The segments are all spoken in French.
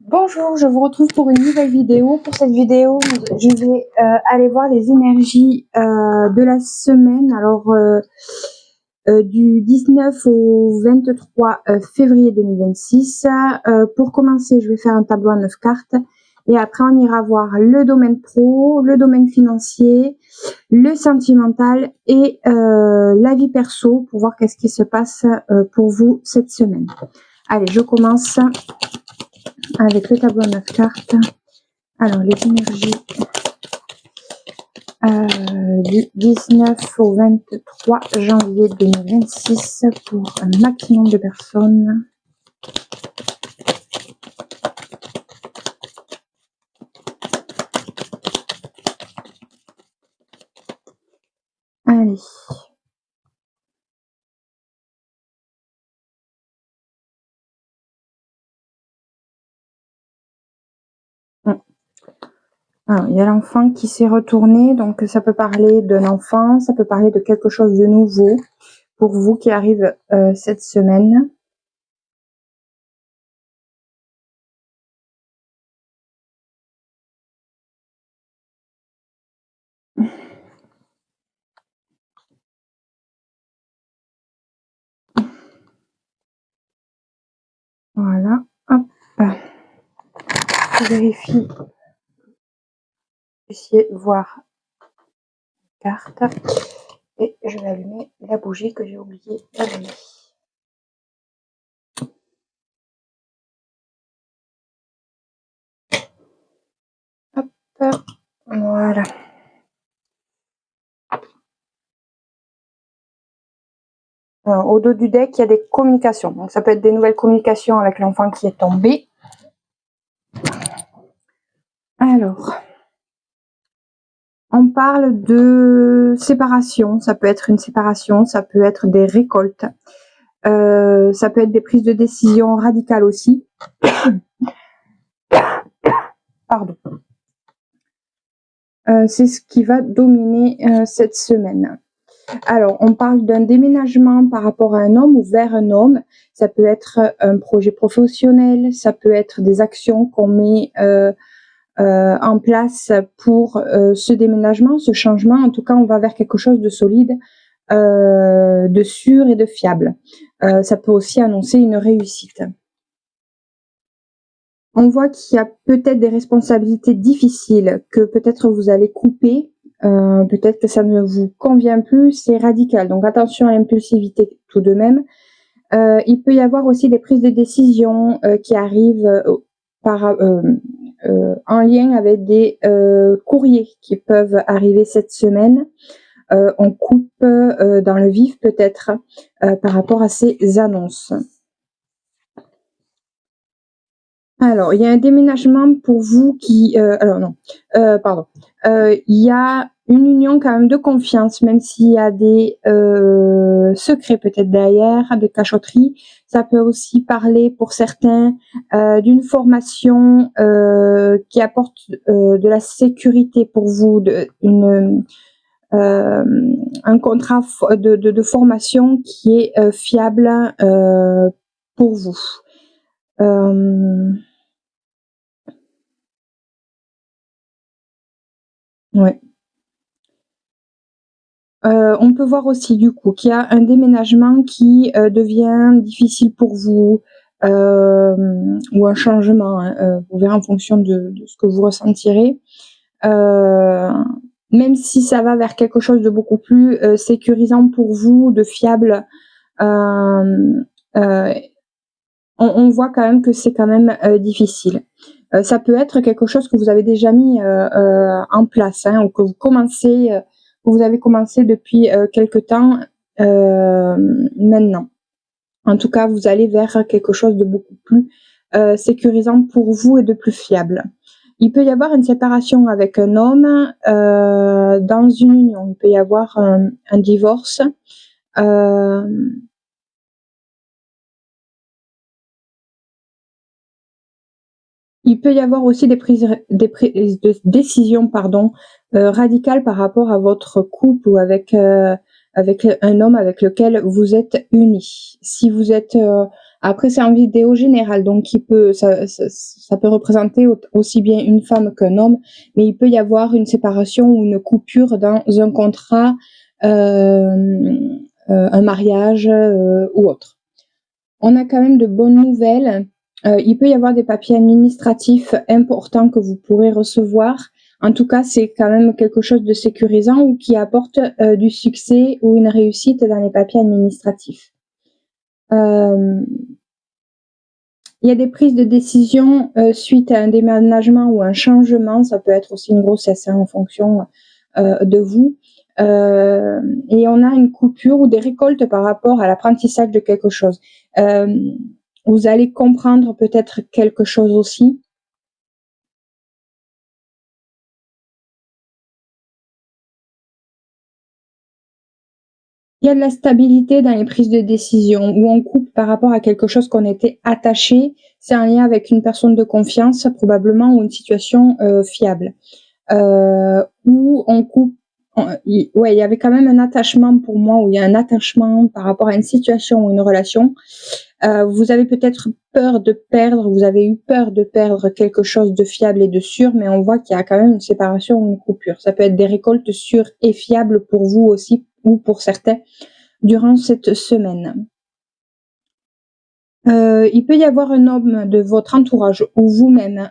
Bonjour, je vous retrouve pour une nouvelle vidéo. Pour cette vidéo, je vais aller voir les énergies de la semaine. Alors, du 19 au 23 février 2026. Pour commencer, je vais faire un tableau à 9 cartes. Et après, on ira voir le domaine pro, le domaine financier, le sentimental et la vie perso pour voir qu'est-ce qui se passe pour vous cette semaine. Allez, je commence avec le tableau à 9 cartes. Alors, les énergies du 19 au 23 janvier 2026 pour un maximum de personnes. Allez. Alors, il y a l'enfant qui s'est retourné, donc ça peut parler d'un enfant, ça peut parler de quelque chose de nouveau pour vous qui arrive cette semaine. Voilà, hop. Je vérifie. Essayer de voir la carte. Et je vais allumer la bougie que j'ai oublié d'allumer. Hop, voilà. Au dos du deck, il y a des communications. Donc, ça peut être des nouvelles communications avec l'enfant qui est tombé. Alors, on parle de séparation. Ça peut être une séparation, ça peut être des récoltes. Ça peut être des prises de décision radicales aussi. Pardon. C'est ce qui va dominer cette semaine. Alors, on parle d'un déménagement par rapport à un homme ou vers un homme. Ça peut être un projet professionnel, ça peut être des actions qu'on met en place pour ce déménagement, ce changement. En tout cas, on va vers quelque chose de solide, de sûr et de fiable. Ça peut aussi annoncer une réussite. On voit qu'il y a peut-être des responsabilités difficiles que peut-être vous allez couper. Peut-être que ça ne vous convient plus, c'est radical. Donc attention à l'impulsivité tout de même. Il peut y avoir aussi des prises de décision qui arrivent en lien avec des courriers qui peuvent arriver cette semaine. On coupe dans le vif peut-être par rapport à ces annonces. Alors, il y a un déménagement pour vous qui... il y a une union quand même de confiance, même s'il y a des secrets peut-être derrière, des cachotteries. Ça peut aussi parler pour certains d'une formation qui apporte de la sécurité pour vous, un contrat de formation qui est fiable pour vous. Ouais. On peut voir aussi du coup qu'il y a un déménagement qui devient difficile pour vous ou un changement, hein, vous verrez en fonction de ce que vous ressentirez. Même si ça va vers quelque chose de beaucoup plus sécurisant pour vous, de fiable, on voit quand même que c'est quand même difficile. Ça peut être quelque chose que vous avez déjà mis en place, hein, ou que vous avez commencé depuis quelque temps maintenant. En tout cas, vous allez vers quelque chose de beaucoup plus sécurisant pour vous et de plus fiable. Il peut y avoir une séparation avec un homme dans une union. Il peut y avoir un divorce. Il peut y avoir aussi des prises de décision radicales par rapport à votre couple ou avec un homme avec lequel vous êtes unis. Si vous êtes Après, c'est en vidéo générale, donc ça peut représenter aussi bien une femme qu'un homme, mais il peut y avoir une séparation ou une coupure dans un contrat, un mariage ou autre. On a quand même de bonnes nouvelles. Il peut y avoir des papiers administratifs importants que vous pourrez recevoir. En tout cas, c'est quand même quelque chose de sécurisant ou qui apporte du succès ou une réussite dans les papiers administratifs. Il y a des prises de décision suite à un déménagement ou un changement. Ça peut être aussi une grossesse en fonction de vous. Et on a une coupure ou des récoltes par rapport à l'apprentissage de quelque chose. Vous allez comprendre peut-être quelque chose aussi. Il y a de la stabilité dans les prises de décision où on coupe par rapport à quelque chose qu'on était attaché. C'est un lien avec une personne de confiance probablement ou une situation fiable. Où on coupe. Il y avait quand même un attachement pour moi, où il y a un attachement par rapport à une situation ou une relation. Vous avez peut-être peur de perdre, vous avez eu peur de perdre quelque chose de fiable et de sûr, mais on voit qu'il y a quand même une séparation ou une coupure. Ça peut être des récoltes sûres et fiables pour vous aussi, ou pour certains, durant cette semaine. Il peut y avoir un homme de votre entourage ou vous-même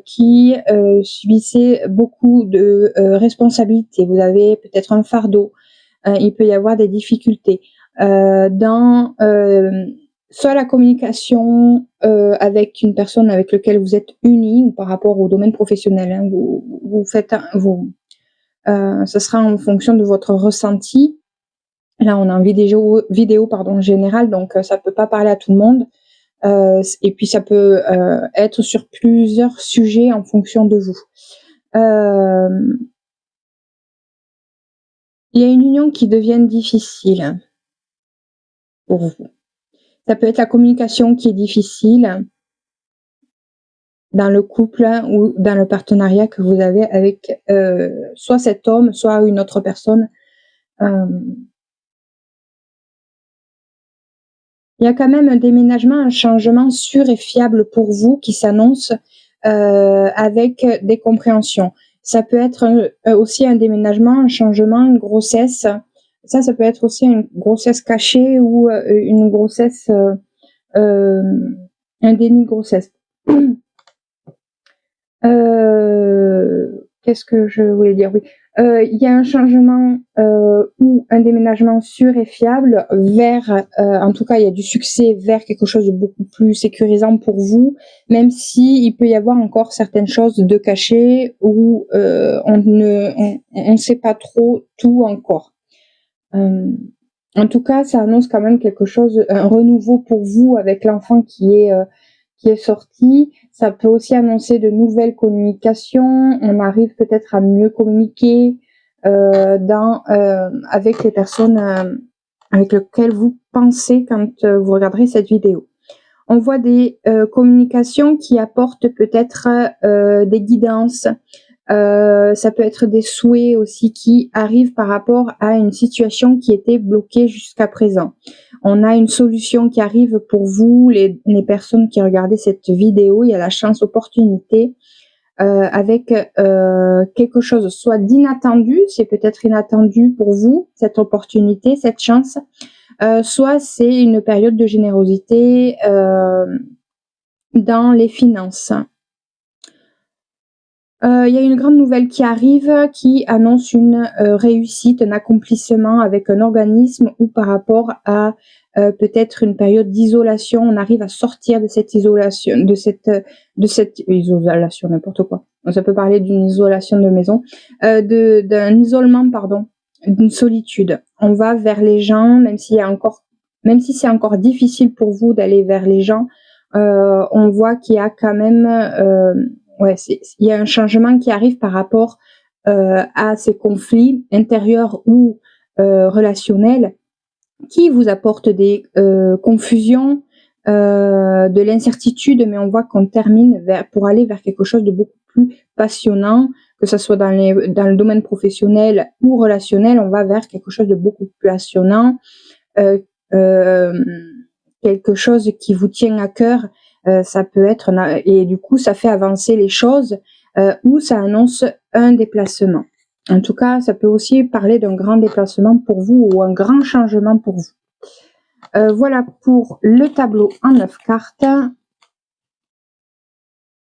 qui subissez beaucoup de responsabilités. Vous avez peut-être un fardeau. Il peut y avoir des difficultés dans soit la communication avec une personne avec laquelle vous êtes unis ou par rapport au domaine professionnel. Hein, vous faites ce sera en fonction de votre ressenti. Là, on a un vidéo générale, donc ça peut pas parler à tout le monde. Et puis ça peut être sur plusieurs sujets en fonction de vous. Il y a une union qui devient difficile pour vous. Ça peut être la communication qui est difficile dans le couple ou dans le partenariat que vous avez avec soit cet homme, soit une autre personne. Il y a quand même un déménagement, un changement sûr et fiable pour vous qui s'annonce avec des compréhensions. Ça peut être aussi un déménagement, un changement, une grossesse. Ça peut être aussi une grossesse cachée ou une grossesse, un déni de grossesse. Qu'est-ce que je voulais dire? Oui. Il y a un changement ou un déménagement sûr et fiable vers, en tout cas, il y a du succès vers quelque chose de beaucoup plus sécurisant pour vous, même si il peut y avoir encore certaines choses de cachées où on ne sait pas trop tout encore. En tout cas, ça annonce quand même quelque chose, un renouveau pour vous avec l'enfant qui est sorti. Ça peut aussi annoncer de nouvelles communications. On arrive peut-être à mieux communiquer avec les personnes avec lesquelles vous pensez quand vous regarderez cette vidéo. On voit des communications qui apportent peut-être des guidances. Ça peut être des souhaits aussi qui arrivent par rapport à une situation qui était bloquée jusqu'à présent. On a une solution qui arrive pour vous, les personnes qui regardez cette vidéo. Il y a la chance opportunité avec quelque chose soit d'inattendu, c'est peut-être inattendu pour vous, cette opportunité, cette chance, soit c'est une période de générosité dans les finances. Il y a une grande nouvelle qui arrive, qui annonce une réussite, un accomplissement avec un organisme ou par rapport à peut-être une période d'isolation. On arrive à sortir de cette isolation, de cette isolation, n'importe quoi. Donc, ça peut parler d'une isolation de maison, d'un isolement, pardon, d'une solitude. On va vers les gens, même si c'est encore difficile pour vous d'aller vers les gens, on voit qu'il y a quand même il y a un changement qui arrive par rapport à ces conflits intérieurs ou relationnels qui vous apportent des confusions, de l'incertitude, mais on voit qu'on termine pour aller vers quelque chose de beaucoup plus passionnant, que ce soit dans le domaine professionnel ou relationnel. On va vers quelque chose de beaucoup plus passionnant quelque chose qui vous tient à cœur, ça peut être, et du coup, ça fait avancer les choses, ou ça annonce un déplacement. En tout cas, ça peut aussi parler d'un grand déplacement pour vous ou un grand changement pour vous. Voilà pour le tableau en 9 cartes.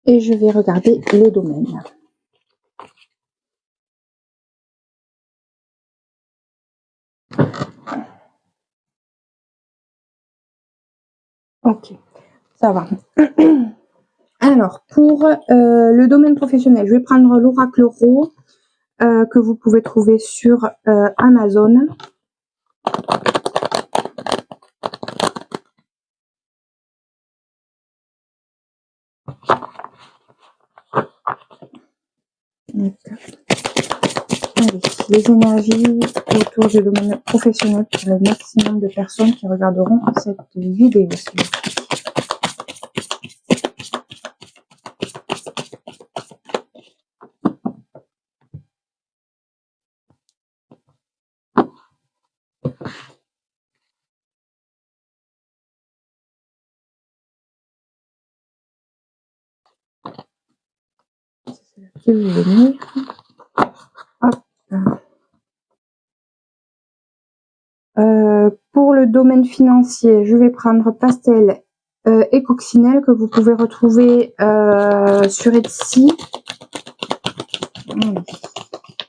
Et je vais regarder les domaines. Ok, ça va. Alors, pour le domaine professionnel, je vais prendre l'oracle Ro que vous pouvez trouver sur Amazon. Allez, les énergies autour du domaine professionnel pour le maximum de personnes qui regarderont cette vidéo. Je vais venir. Hop. Pour le domaine financier, je vais prendre Pastel et Coccinelle que vous pouvez retrouver sur Etsy.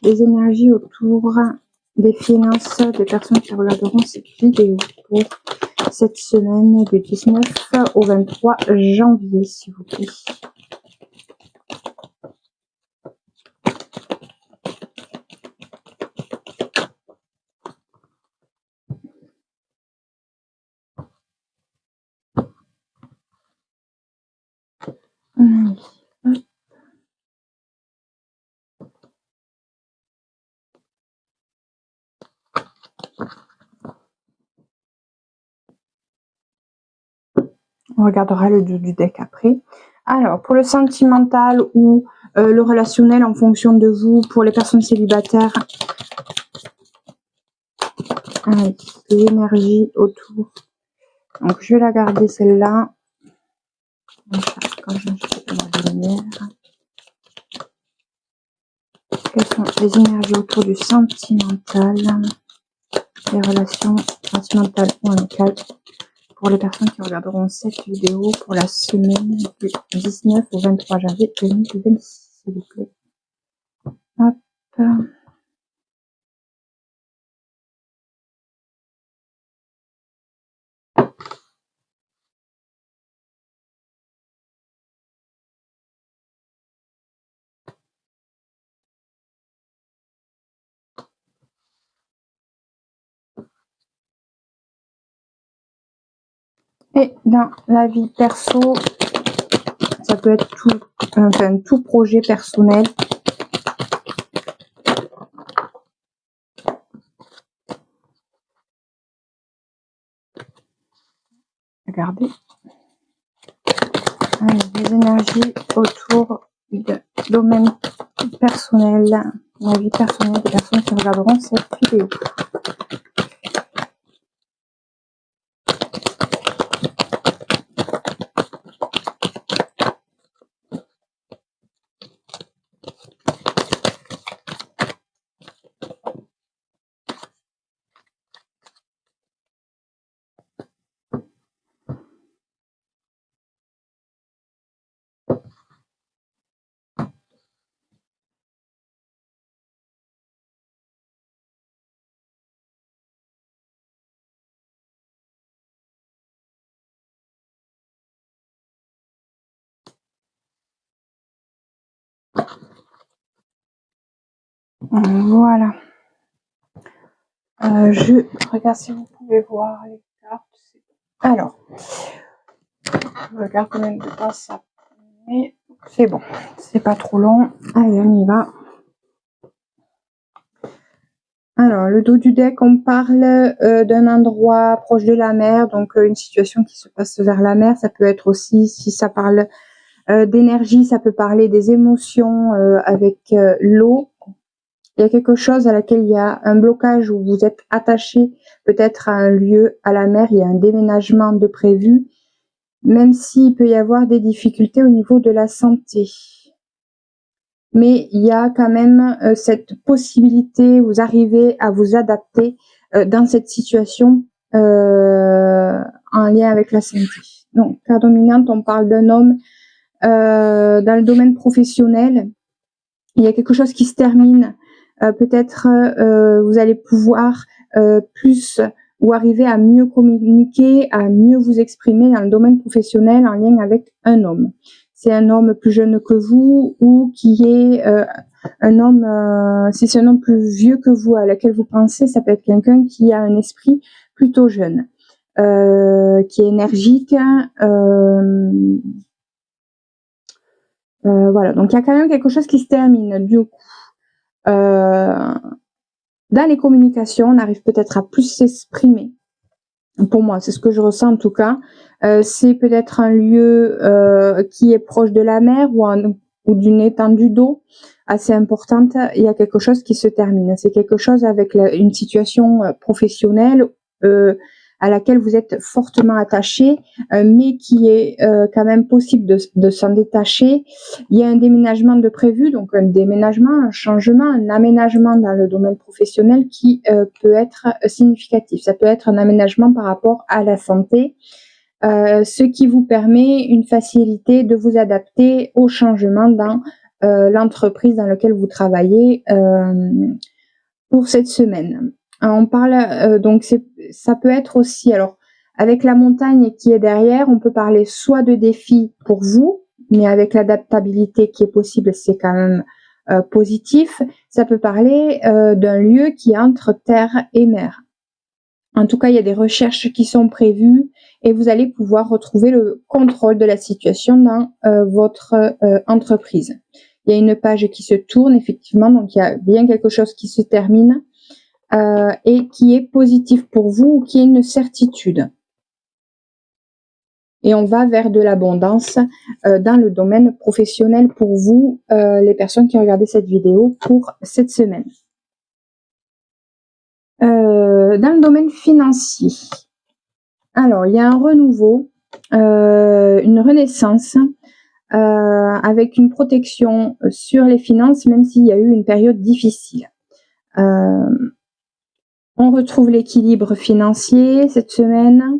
Les énergies autour des finances des personnes qui regarderont cette vidéo pour cette semaine du 19 au 23 janvier, s'il vous plaît. On regardera le dos du deck après. Alors, pour le sentimental ou le relationnel en fonction de vous, pour les personnes célibataires, l'énergie autour. Donc, je vais la garder celle-là. Quand j'achète la lumière. Quelles sont les énergies autour du sentimental, les relations sentimentales ou amicales pour les personnes qui regarderont cette vidéo pour la semaine du 19 au 23 janvier 2026, s'il vous plaît. Hop. Et dans la vie perso, ça peut être tout projet personnel. Regardez. Allez, les énergies autour du domaine personnel, la vie personnelle des personnes qui regarderont cette vidéo. Voilà. Je regarde si vous pouvez voir les cartes. Alors, je regarde combien de temps ça met. C'est bon, c'est pas trop long. Allez, on y va. Alors, le dos du deck, on parle d'un endroit proche de la mer, donc une situation qui se passe vers la mer. Ça peut être aussi, si ça parle d'énergie, ça peut parler des émotions avec l'eau. Il y a quelque chose à laquelle il y a un blocage où vous êtes attaché peut-être à un lieu, à la mer, il y a un déménagement de prévu, même s'il peut y avoir des difficultés au niveau de la santé. Mais il y a quand même cette possibilité, vous arrivez à vous adapter dans cette situation en lien avec la santé. Donc, carte dominante, on parle d'un homme dans le domaine professionnel. Il y a quelque chose qui se termine. Peut-être vous allez pouvoir plus ou arriver à mieux communiquer, à mieux vous exprimer dans le domaine professionnel en lien avec un homme. C'est un homme plus jeune que vous ou qui est un homme, si c'est un homme plus vieux que vous à laquelle vous pensez, ça peut être quelqu'un qui a un esprit plutôt jeune, qui est énergique. Voilà, donc il y a quand même quelque chose qui se termine. Du coup, dans les communications, on arrive peut-être à plus s'exprimer. Pour moi, c'est ce que je ressens en tout cas. C'est peut-être un lieu qui est proche de la mer ou d'une étendue d'eau assez importante. Il y a quelque chose qui se termine. C'est quelque chose avec une situation professionnelle à laquelle vous êtes fortement attaché, mais qui est quand même possible de s'en détacher. Il y a un déménagement de prévu, donc un déménagement, un changement, un aménagement dans le domaine professionnel qui peut être significatif. Ça peut être un aménagement par rapport à la santé, ce qui vous permet une facilité de vous adapter au changement dans l'entreprise dans laquelle vous travaillez pour cette semaine. On parle donc ça peut être aussi, alors avec la montagne qui est derrière, on peut parler soit de défis pour vous, mais avec l'adaptabilité qui est possible, c'est quand même positif. Ça peut parler d'un lieu qui est entre terre et mer. En tout cas, il y a des recherches qui sont prévues et vous allez pouvoir retrouver le contrôle de la situation dans votre entreprise. Il y a une page qui se tourne effectivement, donc il y a bien quelque chose qui se termine et qui est positif pour vous ou qui est une certitude. Et on va vers de l'abondance dans le domaine professionnel pour vous, les personnes qui ont regardé cette vidéo pour cette semaine. Dans le domaine financier, alors il y a un renouveau, une renaissance avec une protection sur les finances, même s'il y a eu une période difficile. On retrouve l'équilibre financier cette semaine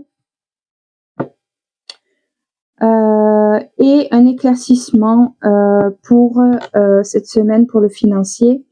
et un éclaircissement pour cette semaine pour le financier.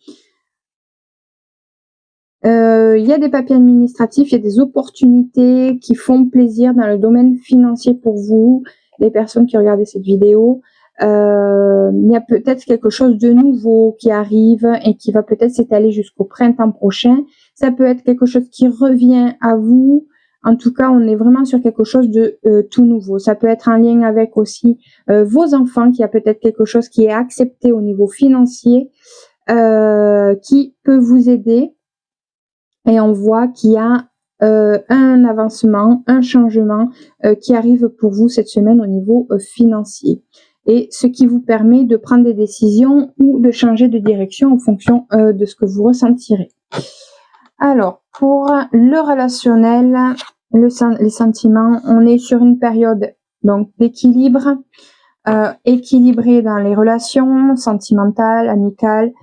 Il y a des papiers administratifs, il y a des opportunités qui font plaisir dans le domaine financier pour vous, les personnes qui regardent cette vidéo. Il y a peut-être quelque chose de nouveau qui arrive et qui va peut-être s'étaler jusqu'au printemps prochain. Ça peut être quelque chose qui revient à vous. En tout cas, on est vraiment sur quelque chose de tout nouveau. Ça peut être en lien avec aussi vos enfants, qu'il y a peut-être quelque chose qui est accepté au niveau financier, qui peut vous aider. Et on voit qu'il y a un avancement, un changement qui arrive pour vous cette semaine au niveau financier. Et ce qui vous permet de prendre des décisions ou de changer de direction en fonction de ce que vous ressentirez. Alors, pour le relationnel, les sentiments, on est sur une période donc d'équilibre, équilibré dans les relations sentimentales, amicales.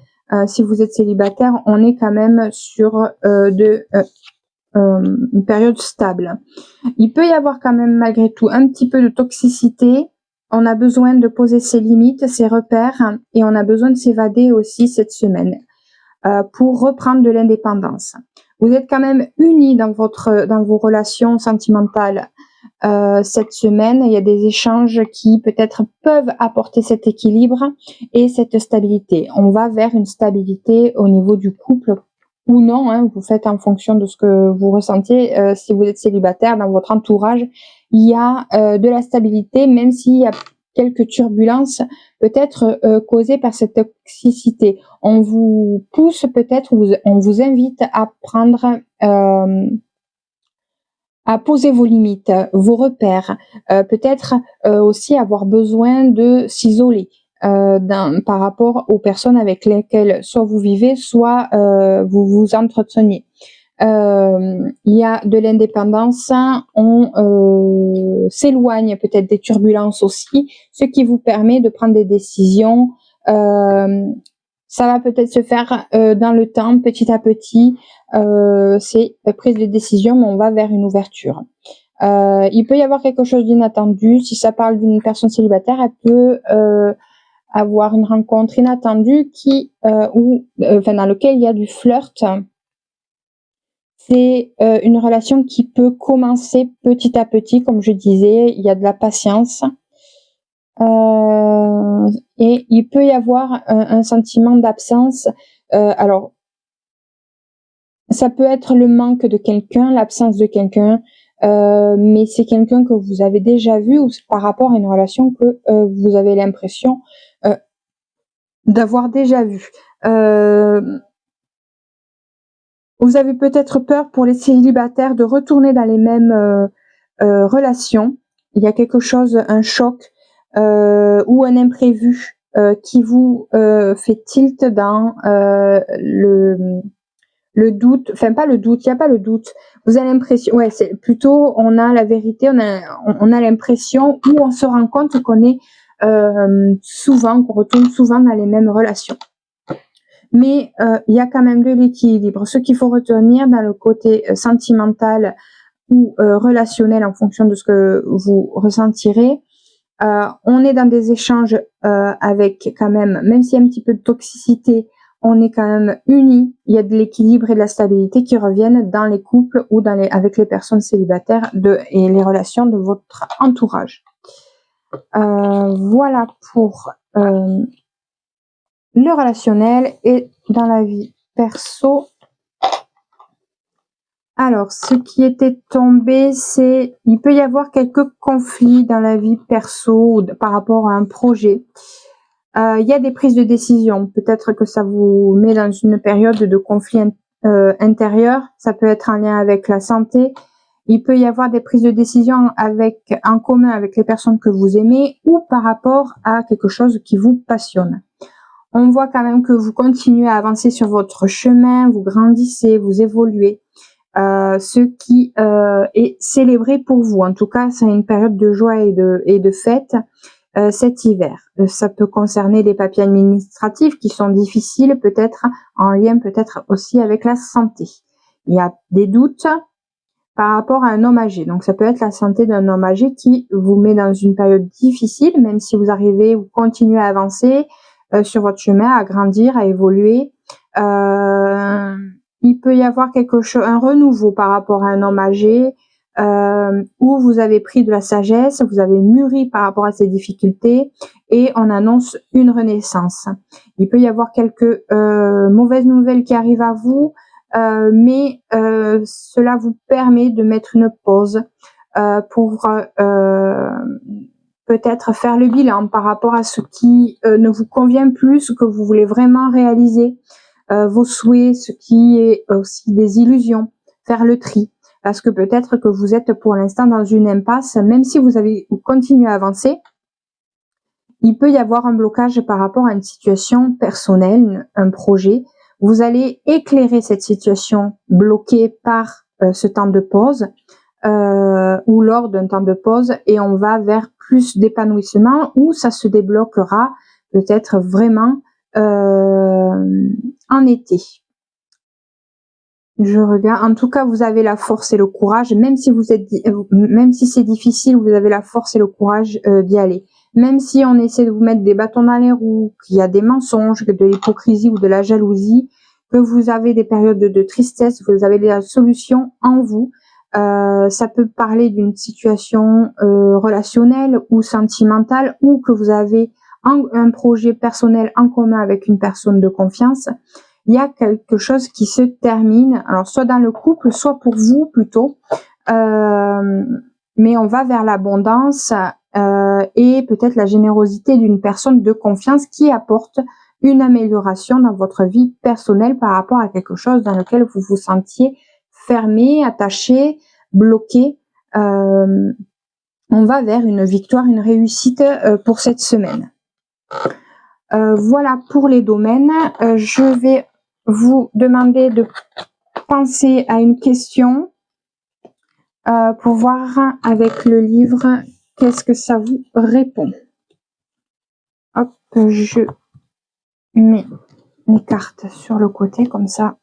Si vous êtes célibataire, on est quand même sur une période stable. Il peut y avoir quand même malgré tout un petit peu de toxicité. On a besoin de poser ses limites, ses repères, et on a besoin de s'évader aussi cette semaine pour reprendre de l'indépendance. Vous êtes quand même unis dans vos relations sentimentales cette semaine. Il y a des échanges qui peut-être peuvent apporter cet équilibre et cette stabilité. On va vers une stabilité au niveau du couple ou non, hein, vous faites en fonction de ce que vous ressentiez. Si vous êtes célibataire, dans votre entourage, il y a de la stabilité, même s'il y a quelques turbulences peut-être causées par cette toxicité. On vous pousse peut-être, on vous invite à prendre à poser vos limites, vos repères, peut-être aussi avoir besoin de s'isoler. par rapport aux personnes avec lesquelles soit vous vivez, soit vous vous entreteniez. Il y a de l'indépendance, on s'éloigne peut-être des turbulences aussi, ce qui vous permet de prendre des décisions. Ça va peut-être se faire dans le temps, petit à petit. C'est prise de décision, mais on va vers une ouverture. Il peut y avoir quelque chose d'inattendu. Si ça parle d'une personne célibataire, elle peut avoir une rencontre inattendue dans lequel il y a du flirt. C'est une relation qui peut commencer petit à petit, comme je disais, il y a de la patience. Et il peut y avoir un sentiment d'absence. Alors, ça peut être le manque de quelqu'un, l'absence de quelqu'un, mais c'est quelqu'un que vous avez déjà vu ou par rapport à une relation que vous avez l'impression d'avoir déjà vu. Vous avez peut-être peur pour les célibataires de retourner dans les mêmes relations. Il y a quelque chose, un choc ou un imprévu qui vous fait tilt dans le doute, enfin pas le doute, il n'y a pas le doute. Vous avez l'impression, ouais, c'est plutôt on a la vérité, on a l'impression ou on se rend compte qu'on est qu'on retourne souvent dans les mêmes relations. Mais il y a quand même de l'équilibre. Ce qu'il faut retenir dans le côté sentimental ou relationnel en fonction de ce que vous ressentirez, on est dans des échanges avec quand même s'il y a un petit peu de toxicité, on est quand même unis. Il y a de l'équilibre et de la stabilité qui reviennent dans les couples ou avec les personnes célibataires et les relations de votre entourage. Voilà pour le relationnel et dans la vie perso. Alors, ce qui était tombé, c'est il peut y avoir quelques conflits dans la vie perso par rapport à un projet. Il y a des prises de décision. Peut-être que ça vous met dans une période de conflit intérieur. Ça peut être en lien avec la santé. Il peut y avoir des prises de décision en commun avec les personnes que vous aimez ou par rapport à quelque chose qui vous passionne. On voit quand même que vous continuez à avancer sur votre chemin, vous grandissez, vous évoluez. Ce qui est célébré pour vous. En tout cas, c'est une période de joie et de fête cet hiver. Ça peut concerner des papiers administratifs qui sont difficiles, peut-être en lien peut-être aussi avec la santé. Il y a des doutes par rapport à un homme âgé. Donc, ça peut être la santé d'un homme âgé qui vous met dans une période difficile, même si vous continuez à avancer sur votre chemin, à grandir, à évoluer. Il peut y avoir un renouveau par rapport à un homme âgé, où vous avez pris de la sagesse, vous avez mûri par rapport à ces difficultés et on annonce une renaissance. Il peut y avoir quelques mauvaises nouvelles qui arrivent à vous, mais cela vous permet de mettre une pause pour peut-être faire le bilan par rapport à ce qui ne vous convient plus, ce que vous voulez vraiment réaliser, vos souhaits, ce qui est aussi des illusions, faire le tri. Parce que peut-être que vous êtes pour l'instant dans une impasse, même si vous continuez à avancer, il peut y avoir un blocage par rapport à une situation personnelle, un projet. Vous allez éclairer cette situation bloquée par ce temps de pause ou lors d'un temps de pause et on va vers plus d'épanouissement où ça se débloquera peut-être vraiment en été. Je regarde. En tout cas, vous avez la force et le courage, même si c'est difficile, vous avez la force et le courage d'y aller. Même si on essaie de vous mettre des bâtons dans les roues, qu'il y a des mensonges, de l'hypocrisie ou de la jalousie, que vous avez des périodes de tristesse, vous avez des solutions en vous. Ça peut parler d'une situation relationnelle ou sentimentale ou que vous avez un projet personnel en commun avec une personne de confiance. Il y a quelque chose qui se termine, alors soit dans le couple, soit pour vous plutôt, mais on va vers l'abondance et peut-être la générosité d'une personne de confiance qui apporte une amélioration dans votre vie personnelle par rapport à quelque chose dans lequel vous vous sentiez fermé, attaché, bloqué. On va vers une victoire, une réussite pour cette semaine. Voilà pour les domaines. Je vais vous demander de penser à une question pour voir avec le livre qu'est-ce que ça vous répond. Hop, je mets les cartes sur le côté comme ça.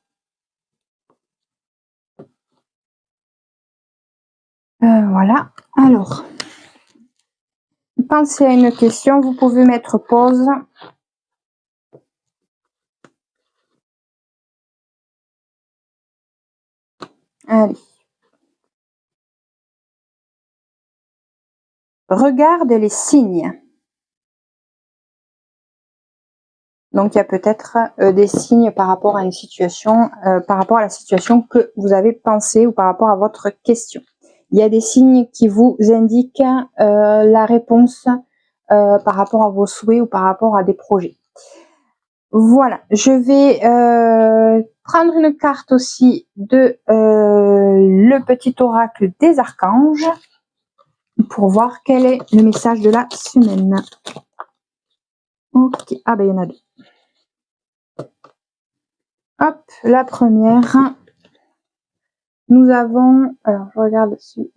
Voilà. Alors, pensez à une question, vous pouvez mettre pause. Allez. Regarde les signes. Donc, il y a peut-être des signes par rapport à une situation, par rapport à la situation que vous avez pensée ou par rapport à votre question. Il y a des signes qui vous indiquent la réponse par rapport à vos souhaits ou par rapport à des projets. Voilà, je vais prendre une carte aussi de le petit oracle des archanges pour voir quel est le message de la semaine. Ok, ah ben il y en a deux. Hop, la première. Nous avons, alors je regarde dessus.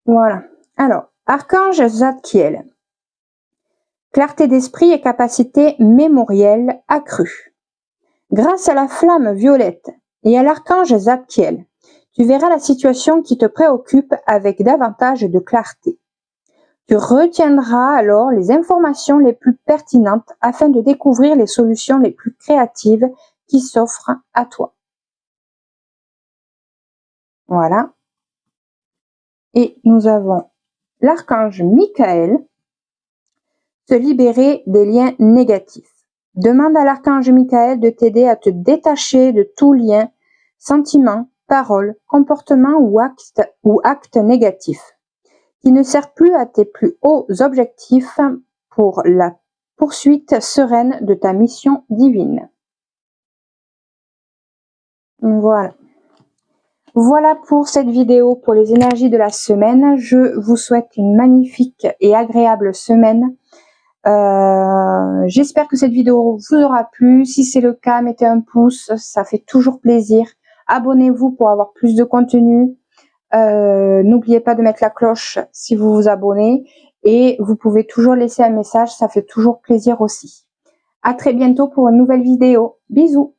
Voilà. Alors, archange Zadkiel. Clarté d'esprit et capacité mémorielle accrue. Grâce à la flamme violette et à l'archange Zadkiel, tu verras la situation qui te préoccupe avec davantage de clarté. Tu retiendras alors les informations les plus pertinentes afin de découvrir les solutions les plus créatives qui s'offrent à toi. Voilà. Et nous avons l'archange Michael. Se libérer des liens négatifs. Demande à l'archange Michael de t'aider à te détacher de tout lien, sentiment, parole, comportement ou acte négatif qui ne sert plus à tes plus hauts objectifs pour la poursuite sereine de ta mission divine. Voilà. Voilà pour cette vidéo pour les énergies de la semaine. Je vous souhaite une magnifique et agréable semaine. J'espère que cette vidéo vous aura plu. Si c'est le cas, mettez un pouce, ça fait toujours plaisir. Abonnez-vous pour avoir plus de contenu. N'oubliez pas de mettre la cloche si vous vous abonnez. Et vous pouvez toujours laisser un message, ça fait toujours plaisir aussi. À très bientôt pour une nouvelle vidéo. Bisous!